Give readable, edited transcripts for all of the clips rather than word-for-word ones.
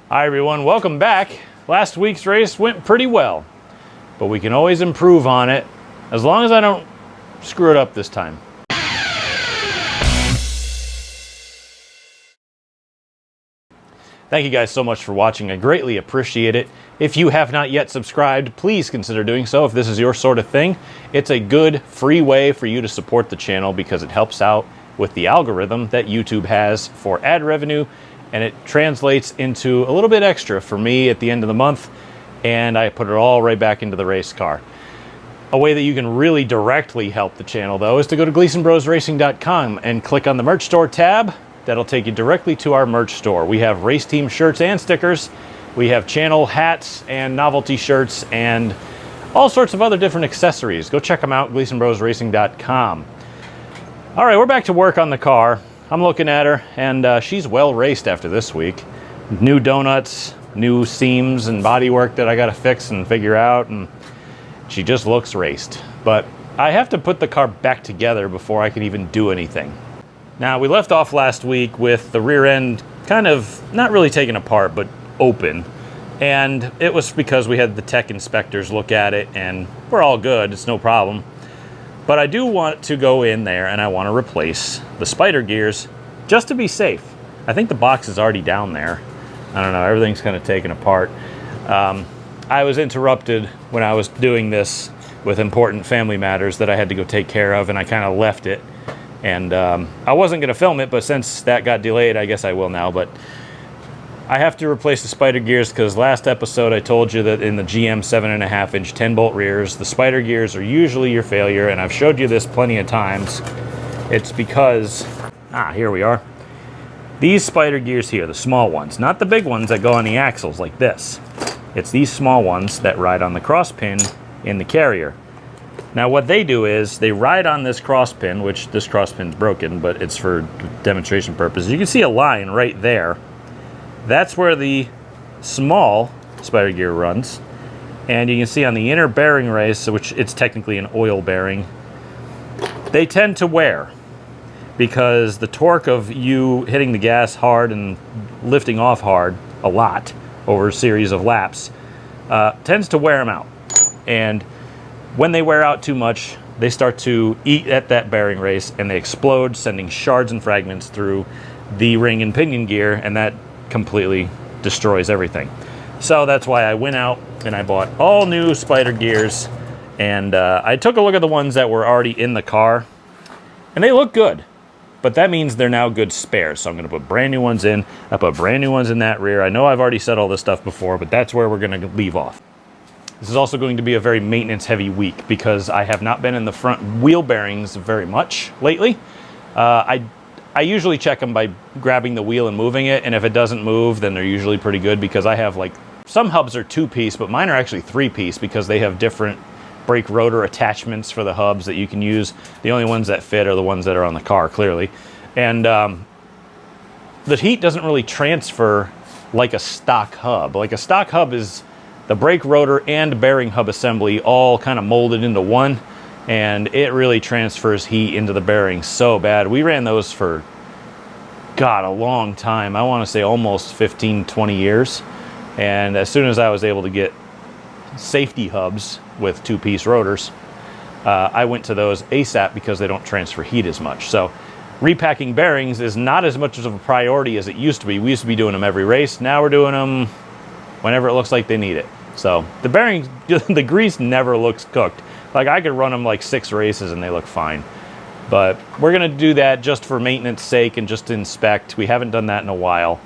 Hi everyone, welcome back. Last week's race went pretty well, but we can always improve on it as long as I don't screw it up this time. Thank you guys so much for watching. I greatly appreciate it. If you have not yet subscribed, please consider doing so if this is your sort of thing. It's a good free way for you to support the channel because it helps out with the algorithm that YouTube has for ad revenue, and it translates into a little bit extra for me at the end of the month, and I put it all right back into the race car. A way that you can really directly help the channel, though, is to go to GleasonBrosRacing.com and click on the merch store tab. That'll take you directly to our merch store. We have race team shirts and stickers. We have channel hats and novelty shirts and all sorts of other different accessories. Go check them out, GleasonBrosRacing.com. All right, we're back to work on the car. I'm looking at her, and she's well raced after this week. New donuts, new seams and bodywork that I got to fix and figure out, and she just looks raced. But I have to put the car back together before I can even do anything. Now, we left off last week with the rear end kind of not really taken apart, but open. And it was because we had the tech inspectors look at it, and we're all good. It's no problem. But I do want to go in there and I want to replace the spider gears just to be safe. I think the box is already down there. I don't know, everything's kind of taken apart. I was interrupted when I was doing this with important family matters that I had to go take care of, and I kind of left it. And I wasn't going to film it, but since that got delayed, I guess I will now. But I have to replace the spider gears because last episode I told you that in the GM 7.5-inch 10-bolt rears, the spider gears are usually your failure, and I've showed you this plenty of times. It's because, here we are. These spider gears here, the small ones, not the big ones that go on the axles like this. It's these small ones that ride on the cross pin in the carrier. Now what they do is they ride on this cross pin, which this cross pin's broken, but it's for demonstration purposes. You can see a line right there. That's where the small spider gear runs. And you can see on the inner bearing race, which it's technically an oil bearing, they tend to wear because the torque of you hitting the gas hard and lifting off hard a lot over a series of laps tends to wear them out. And when they wear out too much, they start to eat at that bearing race and they explode, sending shards and fragments through the ring and pinion gear, and that completely destroys everything. So that's why I went out and I bought all new spider gears, and I took a look at the ones that were already in the car, and they look good, but that means they're now good spares. So I'm going to put brand new ones in. I put brand new ones in that rear. I know I've already said all this stuff before, but that's where we're going to leave off. This is also going to be a very maintenance heavy week because I have not been in the front wheel bearings very much lately. I usually check them by grabbing the wheel and moving it, and if it doesn't move, then they're usually pretty good because I have, like, some hubs are 2-piece, but mine are actually 3-piece because they have different brake rotor attachments for the hubs that you can use. The only ones that fit are the ones that are on the car, clearly. And the heat doesn't really transfer like a stock hub. Like a stock hub is the brake rotor and bearing hub assembly all kind of molded into one, and it really transfers heat into the bearings so bad. We ran those for, God, a long time. I want to say almost 15, 20 years. And as soon as I was able to get safety hubs with 2-piece rotors, I went to those ASAP because they don't transfer heat as much. So repacking bearings is not as much of a priority as it used to be. We used to be doing them every race. Now we're doing them whenever it looks like they need it. So the bearings, the grease never looks cooked. Like, I could run them like 6 races and they look fine. But we're going to do that just for maintenance sake and just to inspect. We haven't done that in a while.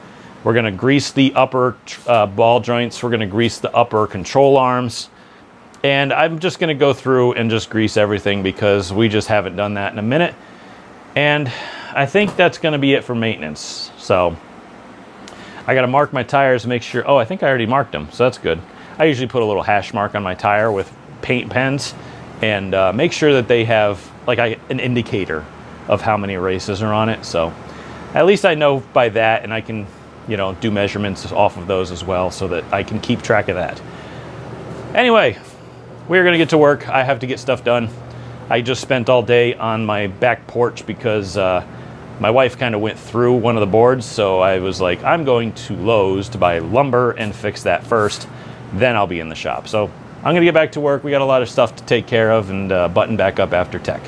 We're going to grease the upper ball joints. We're going to grease the upper control arms. And I'm just going to go through and just grease everything because we just haven't done that in a minute. And I think that's going to be it for maintenance. So I got to mark my tires, make sure. Oh, I think I already marked them, so that's good. I usually put a little hash mark on my tire with paint pens and make sure that they have like an indicator of how many races are on it. So at least I know by that, and I can, you know, do measurements off of those as well so that I can keep track of that. Anyway, we're going to get to work. I have to get stuff done. I just spent all day on my back porch because My wife kind of went through one of the boards, so I was like, I'm going to Lowe's to buy lumber and fix that first, then I'll be in the shop. So I'm gonna get back to work. We got a lot of stuff to take care of and button back up after tech.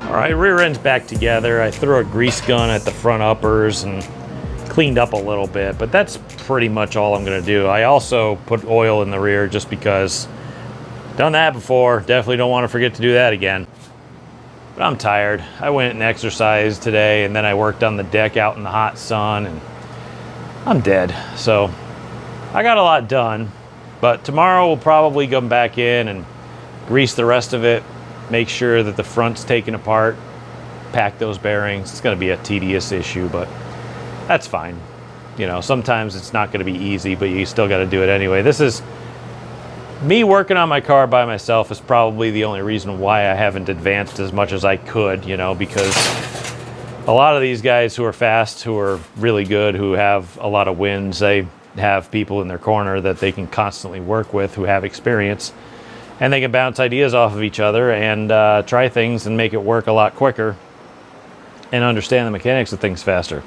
All right, rear end's back together. I threw a grease gun at the front uppers and cleaned up a little bit, but that's pretty much all I'm gonna do. I also put oil in the rear just because done that before. Definitely don't want to forget to do that again. But I'm tired. I went and exercised today, and then I worked on the deck out in the hot sun, and I'm dead. So I got a lot done, but tomorrow we'll probably come back in and grease the rest of it, make sure that the front's taken apart, pack those bearings. It's going to be a tedious issue, but that's fine. You know, sometimes it's not going to be easy, but you still got to do it anyway. This is me working on my car by myself is probably the only reason why I haven't advanced as much as I could, you know, because a lot of these guys who are fast, who are really good, who have a lot of wins, they have people in their corner that they can constantly work with who have experience. And they can bounce ideas off of each other and try things and make it work a lot quicker and understand the mechanics of things faster.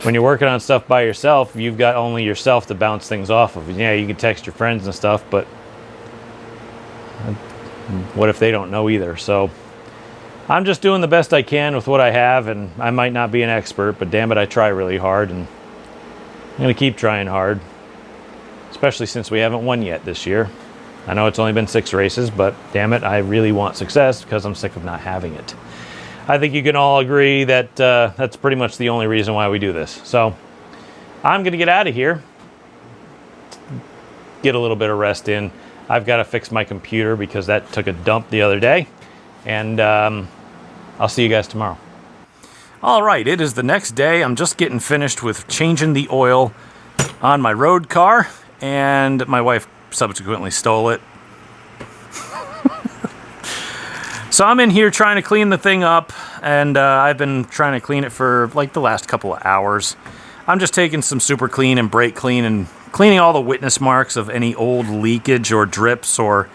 When you're working on stuff by yourself, you've got only yourself to bounce things off of. Yeah, you can text your friends and stuff, but what if they don't know either? So I'm just doing the best I can with what I have, and I might not be an expert, but damn it, I try really hard, and I'm going to keep trying hard, especially since we haven't won yet this year. I know it's only been 6 races, but damn it, I really want success because I'm sick of not having it. I think you can all agree that that's pretty much the only reason why we do this. So I'm going to get out of here, get a little bit of rest in. I've got to fix my computer because that took a dump the other day, and I'll see you guys tomorrow. All right, it is the next day. I'm just getting finished with changing the oil on my road car, and my wife subsequently stole it. So I'm in here trying to clean the thing up, and I've been trying to clean it for like the last couple of hours. I'm just taking some super clean and brake clean and cleaning all the witness marks of any old leakage or drips or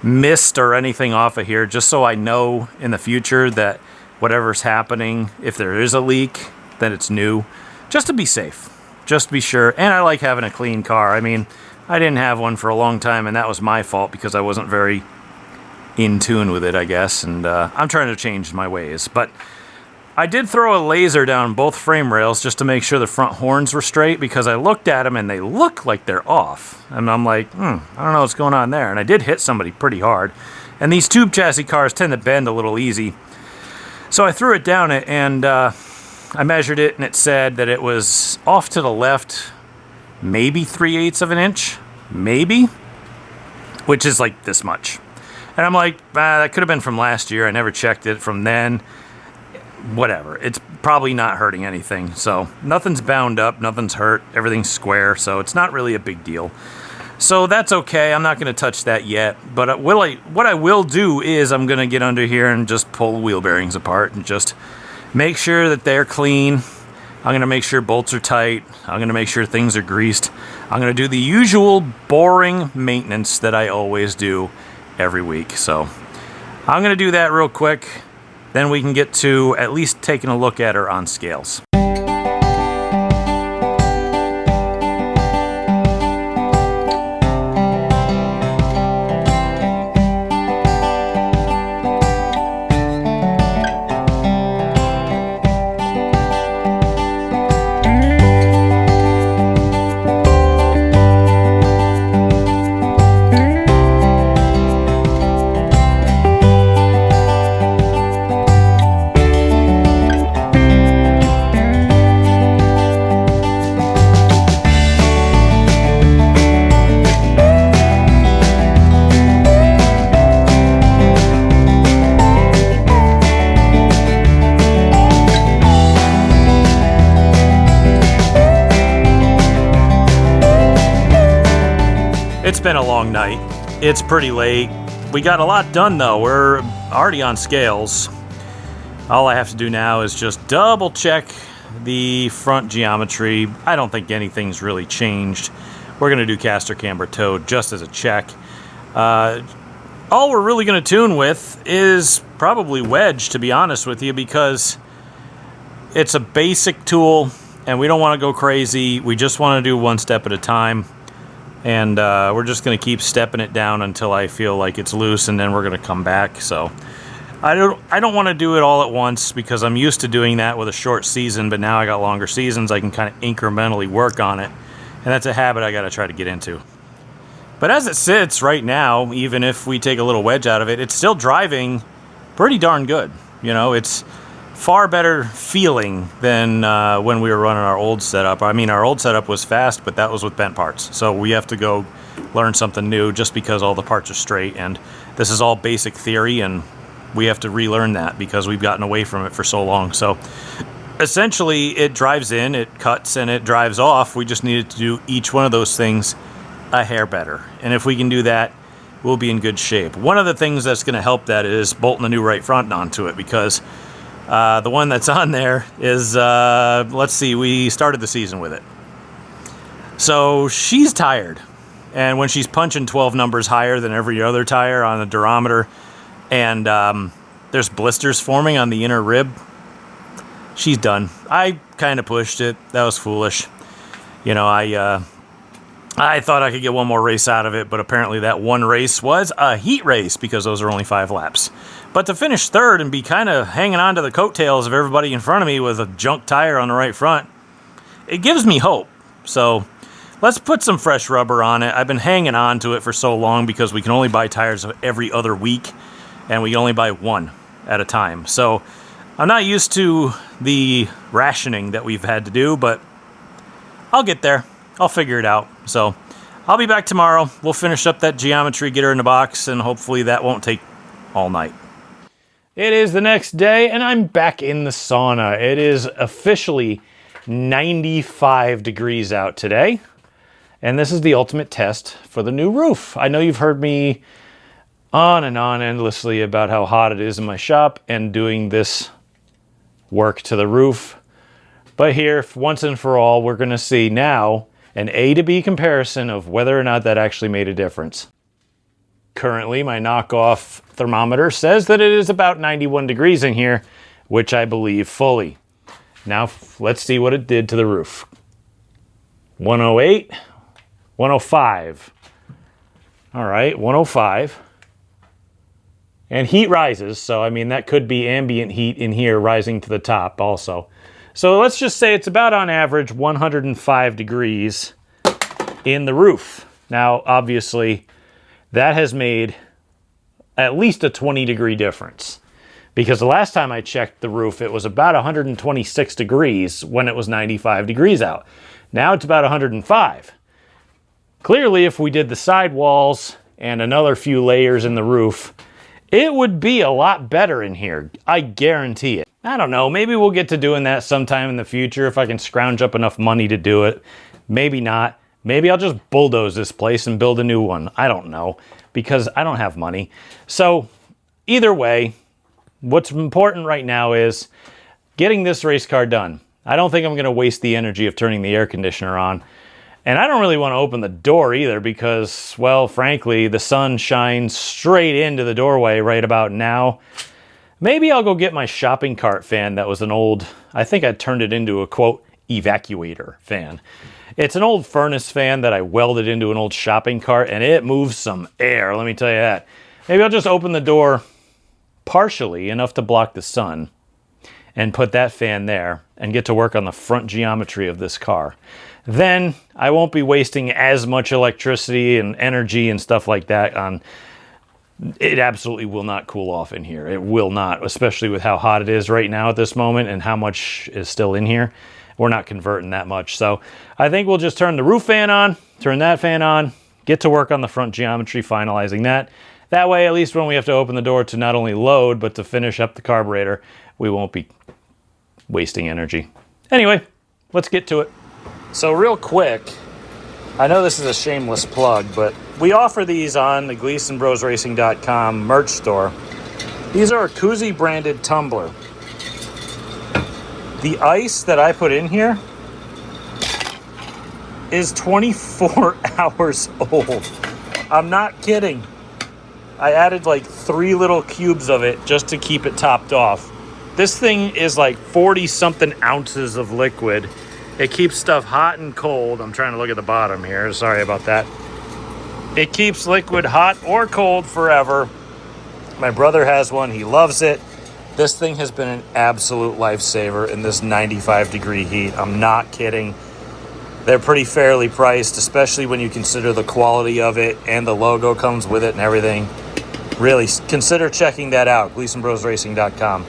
mist or anything off of here, just so I know in the future that whatever's happening, if there is a leak, that it's new, just to be safe, just to be sure. And I like having a clean car. I mean, I didn't have one for a long time, and that was my fault because I wasn't very in tune with it, I guess, and I'm trying to change my ways. But I did throw a laser down both frame rails just to make sure the front horns were straight, because I looked at them and they look like they're off. And I'm like, I don't know what's going on there. And I did hit somebody pretty hard. And these tube chassis cars tend to bend a little easy. So I threw it down and I measured it, and it said that it was off to the left maybe 3/8 of an inch, maybe, which is like this much. And I'm like, that could have been from last year. I never checked it from then. Whatever. It's probably not hurting anything. So nothing's bound up, nothing's hurt, everything's square, so it's not really a big deal. So that's okay. I'm not going to touch that yet. But what I will do is I'm going to get under here and just pull wheel bearings apart and just make sure that they're clean. I'm going to make sure bolts are tight. I'm going to make sure things are greased. I'm going to do the usual boring maintenance that I always do every week. So I'm going to do that real quick. Then we can get to at least taking a look at her on scales. It's been a long night. It's pretty late. We got a lot done though. We're already on scales. All I have to do now is just double check the front geometry. I don't think anything's really changed. We're going to do caster camber toe just as a check. All we're really going to tune with is probably wedge, to be honest with you, because it's a basic tool and we don't want to go crazy. We just want to do one step at a time. And we're just going to keep stepping it down until I feel like it's loose, and then we're going to come back. So I don't want to do it all at once because I'm used to doing that with a short season, but now I got longer seasons. I can kind of incrementally work on it, and that's a habit I got to try to get into. But as it sits right now, even if we take a little wedge out of it, it's still driving pretty darn good. You know, it's far better feeling than when we were running our old setup. I mean, our old setup was fast, but that was with bent parts. So we have to go learn something new just because all the parts are straight. And this is all basic theory, and we have to relearn that because we've gotten away from it for so long. So essentially, it drives in, it cuts, and it drives off. We just needed to do each one of those things a hair better. And if we can do that, we'll be in good shape. One of the things that's going to help that is bolting the new right front onto it, because the one that's on there is, let's see, we started the season with it. So she's tired. And when she's punching 12 numbers higher than every other tire on the durometer, and there's blisters forming on the inner rib, she's done. I kind of pushed it. That was foolish. You know, I thought I could get one more race out of it, but apparently that one race was a heat race because those are only 5 laps. But to finish third and be kind of hanging on to the coattails of everybody in front of me with a junk tire on the right front, it gives me hope. So let's put some fresh rubber on it. I've been hanging on to it for so long because we can only buy tires every other week, and we can only buy one at a time. So I'm not used to the rationing that we've had to do, but I'll get there. I'll figure it out. So I'll be back tomorrow. We'll finish up that geometry, get her in the box, and hopefully that won't take all night. It is the next day, and I'm back in the sauna. It is officially 95 degrees out today, and this is the ultimate test for the new roof. I know you've heard me on and on endlessly about how hot it is in my shop and doing this work to the roof. But here, once and for all, we're going to see now an A to B comparison of whether or not that actually made a difference. Currently, my knockoff thermometer says that it is about 91 degrees in here, which I believe fully. Now, let's see what it did to the roof. 108, 105. All right, 105. And heat rises, so I mean, that could be ambient heat in here rising to the top also. So let's just say it's about on average 105 degrees in the roof. Now, obviously, that has made at least a 20 degree difference, because the last time I checked the roof, it was about 126 degrees when it was 95 degrees out. Now it's about 105. Clearly, if we did the sidewalls and another few layers in the roof, it would be a lot better in here. I guarantee it. I don't know, maybe we'll get to doing that sometime in the future if I can scrounge up enough money to do it. Maybe not. Maybe I'll just bulldoze this place and build a new one. I don't know, because I don't have money. So either way, what's important right now is getting this race car done. I don't think I'm going to waste the energy of turning the air conditioner on. And I don't really want to open the door either because, well, frankly, the sun shines straight into the doorway right about now. Maybe I'll go get my shopping cart fan that was an old, I think I turned it into a, quote, evacuator fan. It's an old furnace fan that I welded into an old shopping cart, and it moves some air, let me tell you that. Maybe I'll just open the door partially enough to block the sun and put that fan there and get to work on the front geometry of this car. Then I won't be wasting as much electricity and energy and stuff like that on. It absolutely will not cool off in here. It will not, especially with how hot it is right now at this moment and how much is still in here. We're not converting that much. So I think we'll just turn the roof fan on, turn that fan on, get to work on the front geometry, finalizing that. That way, at least when we have to open the door to not only load, but to finish up the carburetor, we won't be wasting energy. Anyway, let's get to it. So real quick, I know this is a shameless plug, but we offer these on the GleasonBrosRacing.com merch store. These are a Koozie branded tumbler. The ice that I put in here is 24 hours old. I'm not kidding. I added like 3 little cubes of it just to keep it topped off. This thing is like 40 something ounces of liquid. It keeps stuff hot and cold. I'm trying to look at the bottom here. Sorry about that. It keeps liquid hot or cold forever. My brother has one. He loves it. This thing has been an absolute lifesaver in this 95-degree heat. I'm not kidding. They're pretty fairly priced, especially when you consider the quality of it and the logo comes with it and everything. Really, consider checking that out, GleasonBrosRacing.com.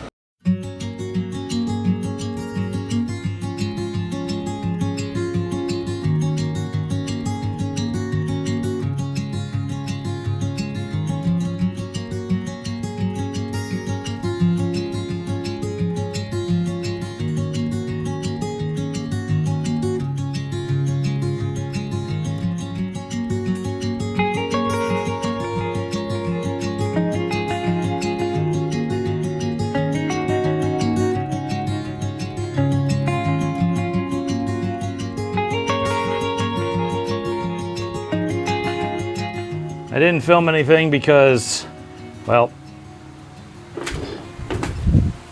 I didn't film anything because, well,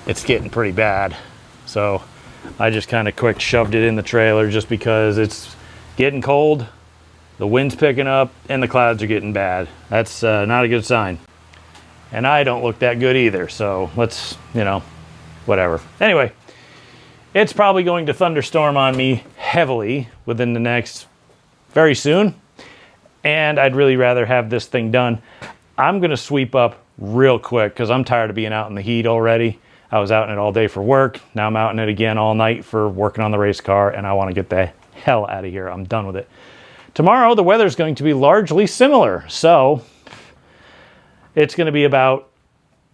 it's getting pretty bad. So I just kind of quick shoved it in the trailer just because it's getting cold, the wind's picking up, and the clouds are getting bad. That's not a good sign. And I don't look that good either, so let's, you know, whatever. Anyway, it's probably going to thunderstorm on me heavily within the next, very soon. And I'd really rather have this thing done. I'm going to sweep up real quick because I'm tired of being out in the heat already. I was out in it all day for work. Now I'm out in it again all night for working on the race car, and I want to get the hell out of here. I'm done with it. Tomorrow, the weather's going to be largely similar. So it's going to be about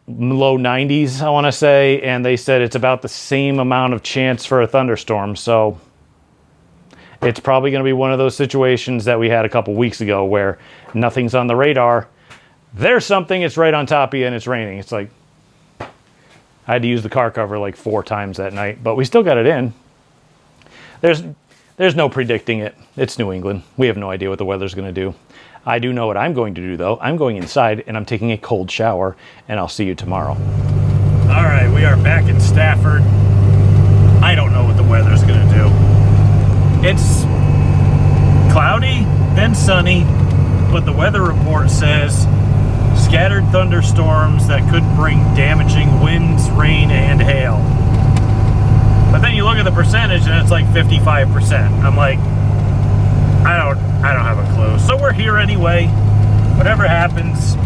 low 90s, I want to say. And they said it's about the same amount of chance for a thunderstorm. So it's probably going to be one of those situations that we had a couple weeks ago where nothing's on the radar. There's something, it's right on top of you, and it's raining. It's like, I had to use the car cover like 4 times that night, but we still got it in. There's no predicting it. It's New England. We have no idea what the weather's going to do. I do know what I'm going to do, though. I'm going inside, and I'm taking a cold shower, and I'll see you tomorrow. All right, we are back in Stafford. I don't know what the weather's going to do. It's cloudy, then sunny, but the weather report says scattered thunderstorms that could bring damaging winds, rain, and hail. But then you look at the percentage and it's like 55%. I'm like, I don't have a clue. So we're here anyway. Whatever happens,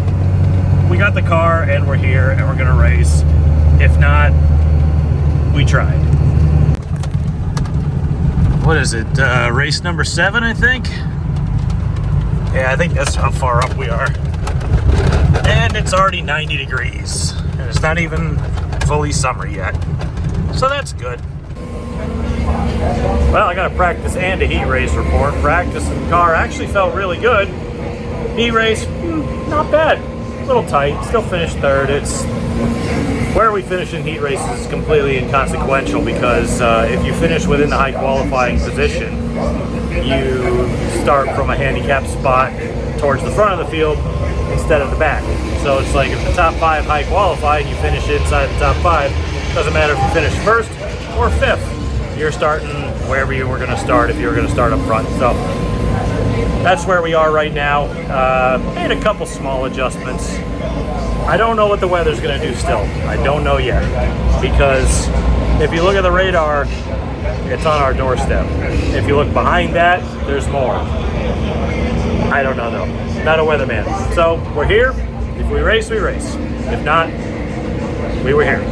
we got the car and we're here and we're gonna race. If not, we tried. What is it, race number 7, I think? Yeah, I think that's how far up we are. And it's already 90 degrees. And it's not even fully summer yet. So that's good. Well, I got a practice and a heat race report. Practice in the car actually felt really good. Heat race, not bad. A little tight, still finished 3rd. It's where we finish in heat races is completely inconsequential because if you finish within the high qualifying position, you start from a handicapped spot towards the front of the field instead of the back. So it's like if the top 5 high qualify and you finish inside the top 5, doesn't matter if you finish 1st or 5th. You're starting wherever you were going to start if you were going to start up front. So that's where we are right now. Made a couple small adjustments. I don't know what the weather's going to do still. I don't know yet. Because if you look at the radar, it's on our doorstep. If you look behind that, there's more. I don't know though. Not a weatherman. So we're here. If we race, we race. If not, we were here.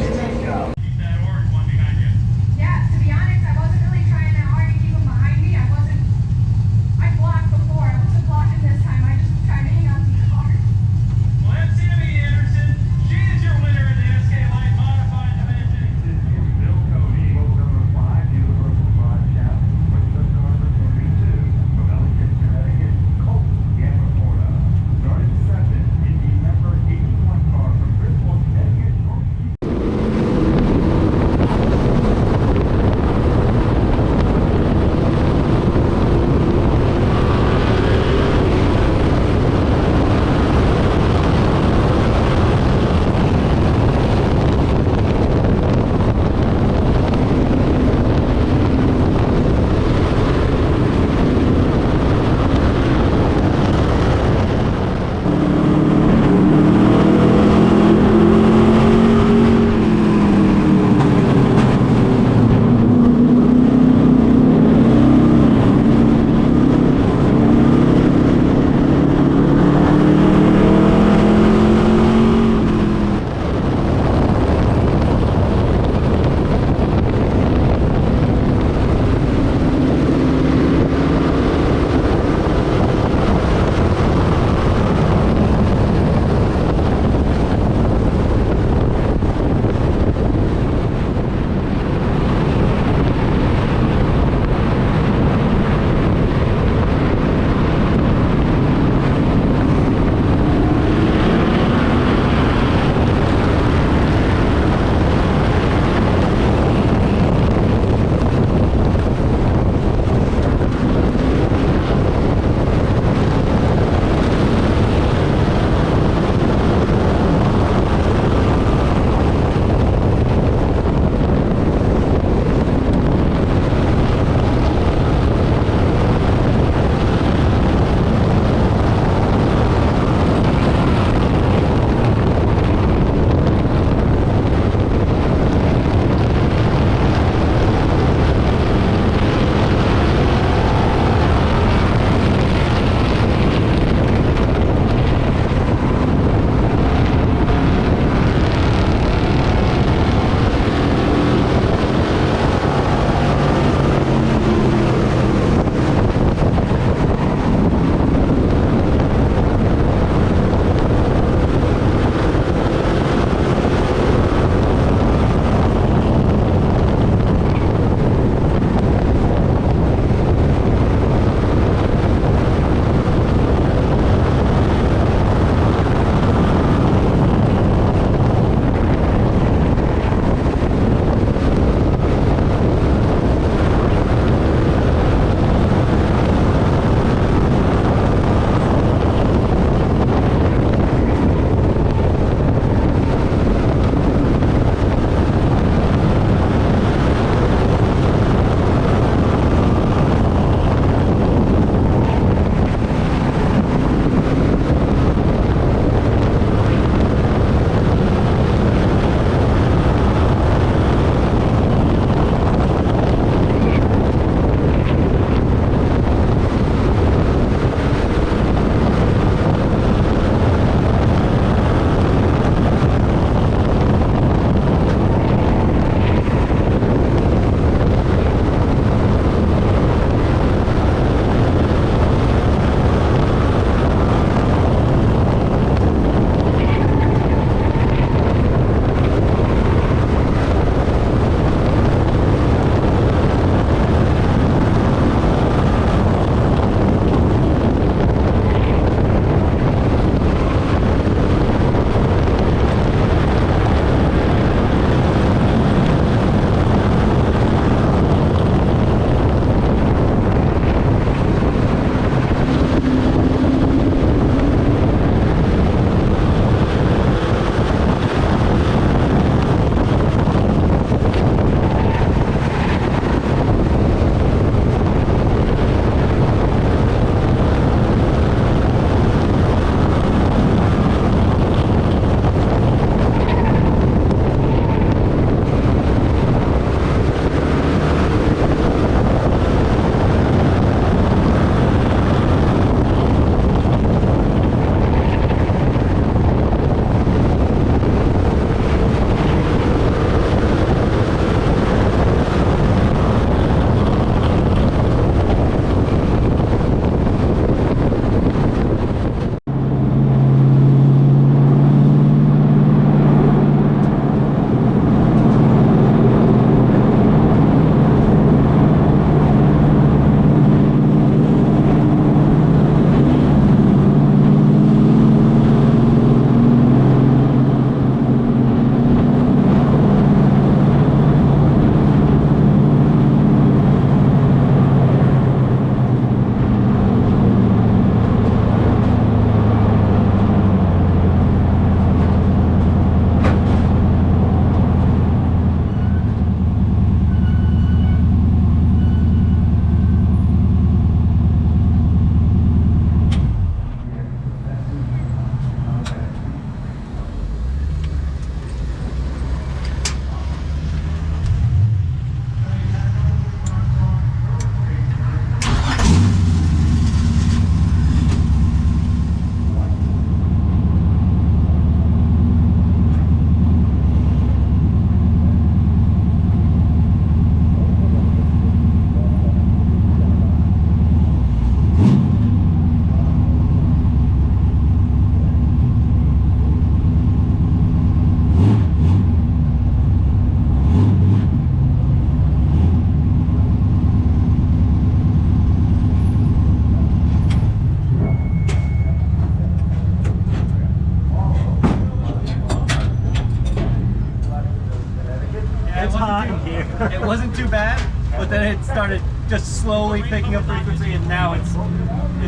It wasn't too bad, but then it started just slowly picking up frequency, and now it's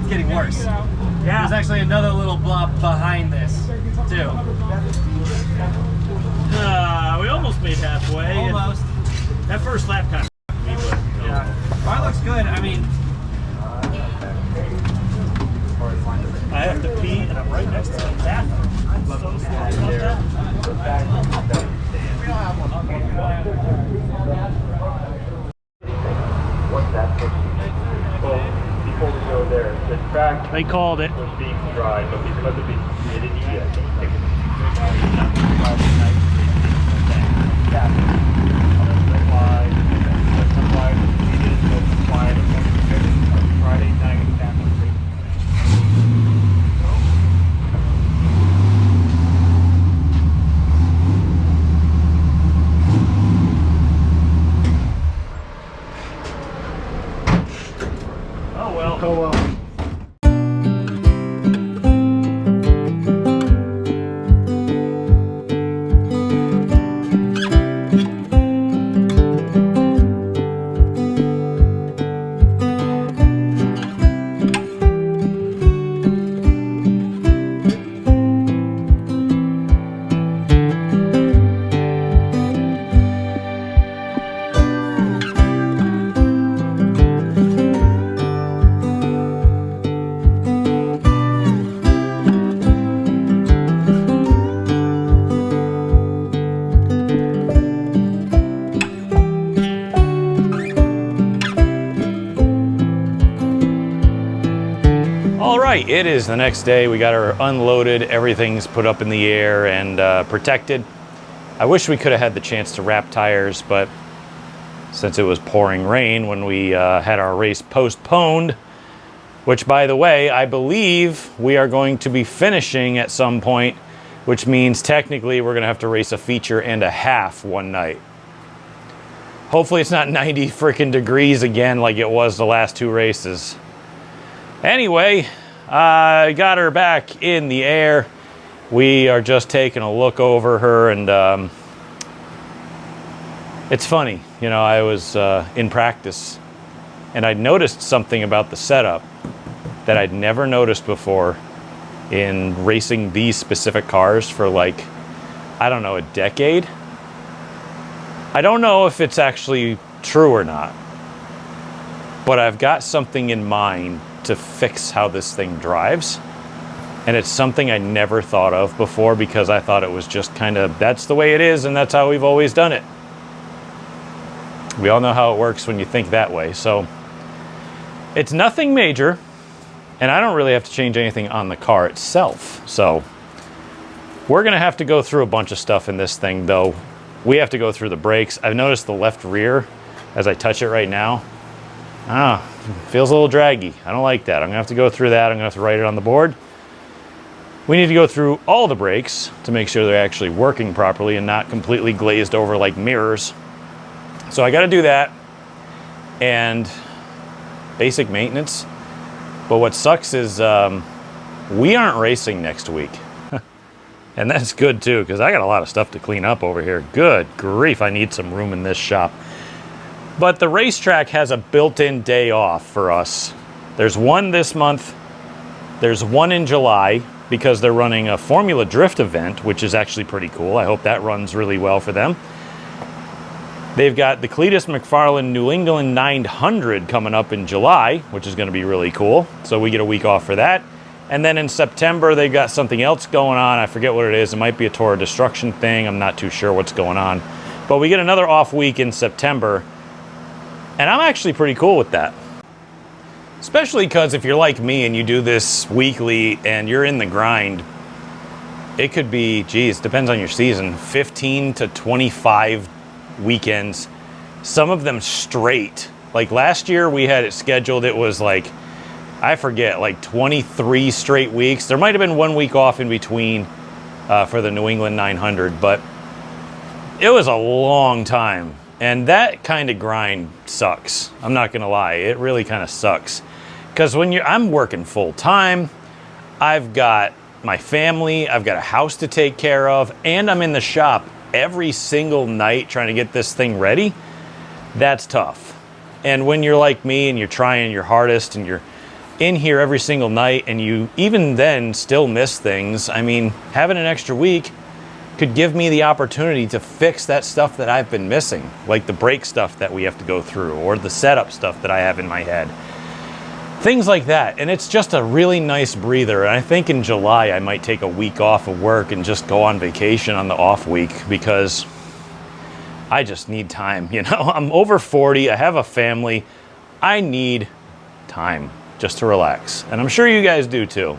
getting worse. Yeah. There's actually another little blob behind this, too. We almost made halfway. Almost. That first lap kind of me, but yeah. Car looks good. I mean, I have to pee, and I'm right next to the bathroom. I'm so sorry about that. What's that person? Well, before we go there, the track They called it. was being dry, but because of the humidity, I think Friday night Oh well. Oh well. It is the next day. We got her unloaded. Everything's put up in the air and protected. I wish we could have had the chance to wrap tires, but since it was pouring rain when we had our race postponed, which, by the way, I believe we are going to be finishing at some point, which means technically we're going to have to race a feature and a half one night. Hopefully it's not 90 freaking degrees again like it was the last two races. Anyway, I got her back in the air. We are just taking a look over her, and it's funny. You know, I was in practice, and I'd noticed something about the setup that I'd never noticed before in racing these specific cars for, like, I don't know, a decade. I don't know if it's actually true or not, but I've got something in mind to fix how this thing drives, and it's something I never thought of before because I thought it was just kind of, that's the way it is and that's how we've always done it. We all know how it works when you think that way. So it's nothing major, and I don't really have to change anything on the car itself. So we're gonna have to go through a bunch of stuff in this thing, though. We have to go through the brakes. I've noticed the left rear as I touch it right now. Feels a little draggy. I don't like that. I'm gonna have to go through that. I'm gonna have to write it on the board. We need to go through all the brakes to make sure they're actually working properly and not completely glazed over like mirrors. So I gotta do that and basic maintenance. But what sucks is we aren't racing next week. And that's good too, because I got a lot of stuff to clean up over here. Good grief, I need some room in this shop. But the racetrack has a built-in day off for us. There's one this month. There's one in July because they're running a Formula Drift event, which is actually pretty cool. I hope that runs really well for them. They've got the Cletus McFarlane New England 900 coming up in July, which is going to be really cool. So we get a week off for that. And then in September, they've got something else going on. I forget what it is. It might be a Tour of Destruction thing. I'm not too sure what's going on. But we get another off week in September. And I'm actually pretty cool with that. Especially because if you're like me and you do this weekly and you're in the grind, it could be, geez, depends on your season, 15 to 25 weekends. Some of them straight. Like last year we had it scheduled, it was like, I forget, like 23 straight weeks. There might have been 1 week off in between for the New England 900, but it was a long time. And that kind of grind sucks. I'm not gonna lie, it really kind of sucks. Because when I'm working full time, I've got my family, I've got a house to take care of, and I'm in the shop every single night trying to get this thing ready. That's tough. And when you're like me and you're trying your hardest and you're in here every single night and you even then still miss things, I mean, having an extra week could give me the opportunity to fix that stuff that I've been missing, like the brake stuff that we have to go through or the setup stuff that I have in my head. Things like that. And it's just a really nice breather. And I think in July I might take a week off of work and just go on vacation on the off week because I just need time. You know, I'm over 40, I have a family. I need time just to relax. And I'm sure you guys do too.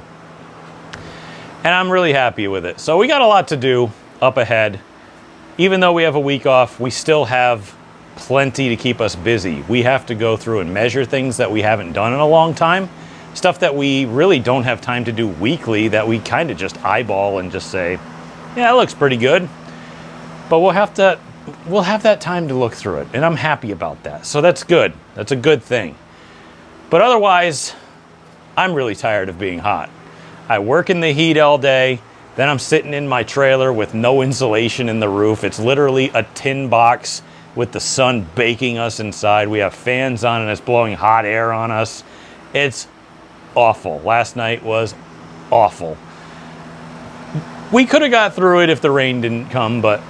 And I'm really happy with it. So we got a lot to do up ahead. Even though we have a week off, we still have plenty to keep us busy. We have to go through and measure things that we haven't done in a long time. Stuff that we really don't have time to do weekly that we kind of just eyeball and just say, yeah, it looks pretty good. But we'll have that time to look through it. And I'm happy about that. So that's good. That's a good thing. But otherwise, I'm really tired of being hot. I work in the heat all day. Then I'm sitting in my trailer with no insulation in the roof. It's literally a tin box with the sun baking us inside. We have fans on and it's blowing hot air on us. It's awful. Last night was awful. We could have got through it if the rain didn't come, but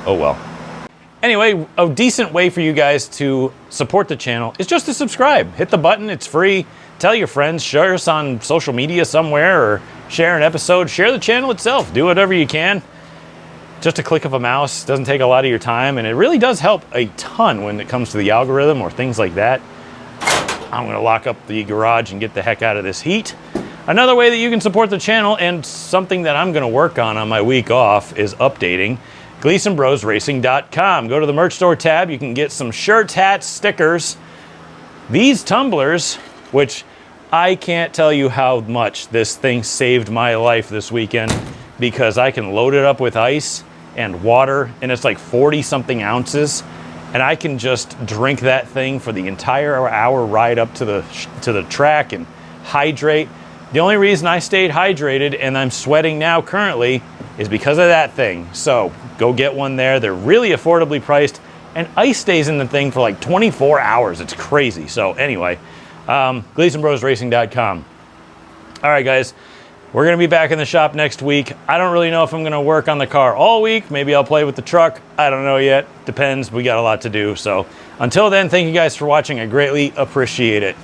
oh well. Anyway, a decent way for you guys to support the channel is just to subscribe. Hit the button, it's free. Tell your friends, share us on social media somewhere, or share an episode, share the channel itself, do whatever you can. Just a click of a mouse, doesn't take a lot of your time, and it really does help a ton when it comes to the algorithm or things like that. I'm gonna lock up the garage and get the heck out of this heat. Another way that you can support the channel, and something that I'm gonna work on my week off, is updating GleasonBrosRacing.com. Go to the merch store tab, you can get some shirts, hats, stickers, these tumblers, which I can't tell you how much this thing saved my life this weekend, because I can load it up with ice and water, and it's like 40 something ounces, and I can just drink that thing for the entire hour ride up to the track and hydrate. The only reason I stayed hydrated and I'm sweating now currently is because of that thing. So go get one there. They're really affordably priced, and ice stays in the thing for like 24 hours. It's crazy. So anyway, GleasonBrosRacing.com. All right, guys. We're going to be back in the shop next week. I don't really know if I'm going to work on the car all week. Maybe I'll play with the truck. I don't know yet. Depends. We got a lot to do. So until then, thank you guys for watching. I greatly appreciate it.